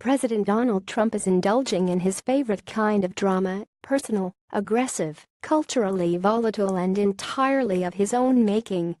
President Donald Trump is indulging in his favorite kind of drama, personal, aggressive, culturally volatile and entirely of his own making.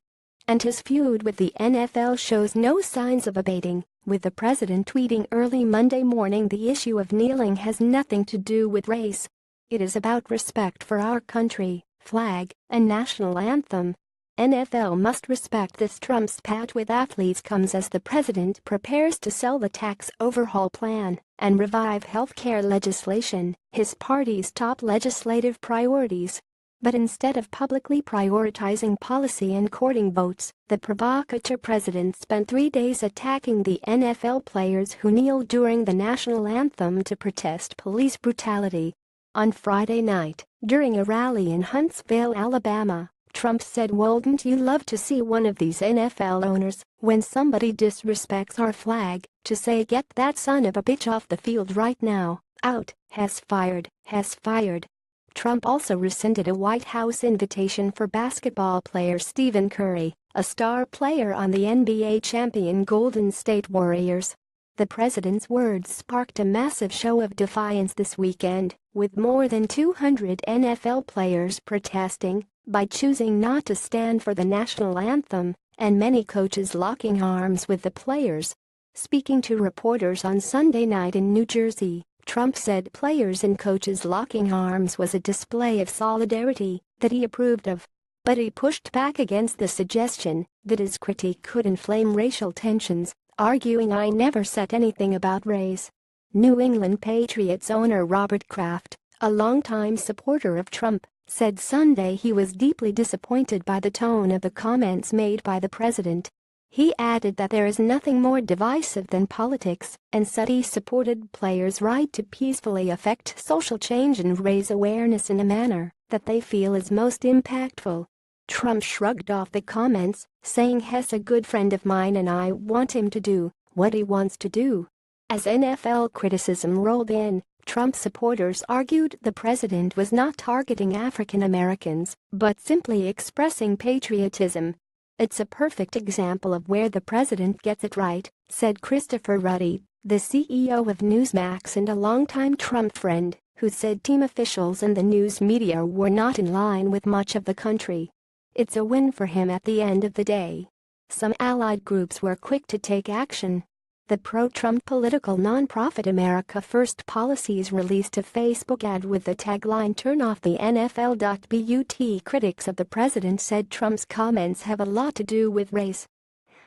And his feud with the NFL shows no signs of abating, with the president tweeting early Monday morning the issue of kneeling has nothing to do with race. It is about respect for our country, flag, and national anthem. NFL must respect this. Trump's pat with athletes comes as the president prepares to sell the tax overhaul plan and revive healthcare legislation, his party's top legislative priorities. But instead of publicly prioritizing policy and courting votes, the provocateur president spent 3 days attacking the NFL players who kneeled during the national anthem to protest police brutality. On Friday night, during a rally in Huntsville, Alabama, Trump said, "Wouldn't you love to see one of these NFL owners, when somebody disrespects our flag, to say get that son of a bitch off the field right now, out, has fired, has fired." Trump also rescinded a White House invitation for basketball player Stephen Curry, a star player on the NBA champion Golden State Warriors. The president's words sparked a massive show of defiance this weekend, with more than 200 NFL players protesting by choosing not to stand for the national anthem, and many coaches locking arms with the players. Speaking to reporters on Sunday night in New Jersey, Trump said players and coaches locking arms was a display of solidarity that he approved of. But he pushed back against the suggestion that his critique could inflame racial tensions, arguing, "I never said anything about race." New England Patriots owner Robert Kraft, a longtime supporter of Trump, said Sunday he was deeply disappointed by the tone of the comments made by the president. He added that there is nothing more divisive than politics, and said he supported players' right to peacefully affect social change and raise awareness in a manner that they feel is most impactful. Trump shrugged off the comments, saying he's a good friend of mine and I want him to do what he wants to do. As NFL criticism rolled in, Trump supporters argued the president was not targeting African Americans, but simply expressing patriotism. "It's a perfect example of where the president gets it right," said Christopher Ruddy, the CEO of Newsmax and a longtime Trump friend, who said team officials and the news media were not in line with much of the country. It's a win for him at the end of the day. Some allied groups were quick to take action. The pro-Trump political nonprofit America First Policies released a Facebook ad with the tagline "Turn off the NFL." But critics of the president said Trump's comments have a lot to do with race.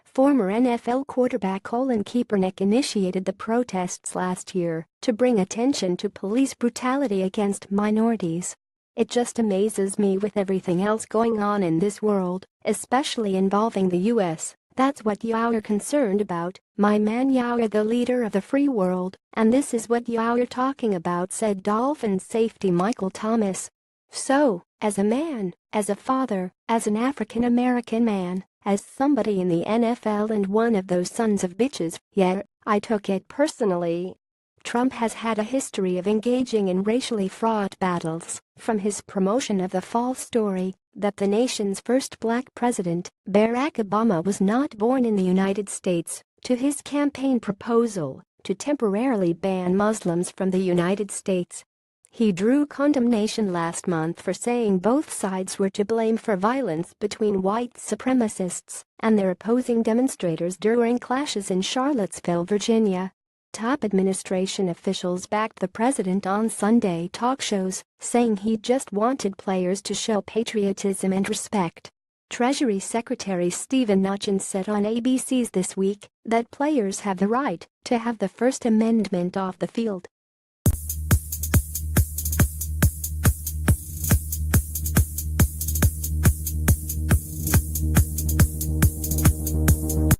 Former NFL quarterback Colin Kaepernick initiated the protests last year to bring attention to police brutality against minorities. "It just amazes me with everything else going on in this world, especially involving the U.S. That's what you're concerned about, my man. You're the leader of the free world, and this is what you're talking about," said Dolphins safety Michael Thomas. "So, as a man, as a father, as an African American man, as somebody in the NFL and one of those sons of bitches, yeah, I took it personally." Trump has had a history of engaging in racially fraught battles, from his promotion of the false story that the nation's first black president, Barack Obama, was not born in the United States, to his campaign proposal to temporarily ban Muslims from the United States. He drew condemnation last month for saying both sides were to blame for violence between white supremacists and their opposing demonstrators during clashes in Charlottesville, Virginia. Top administration officials backed the president on Sunday talk shows, saying he just wanted players to show patriotism and respect. Treasury Secretary Steven Mnuchin said on ABC's This Week that players have the right to have the First Amendment off the field.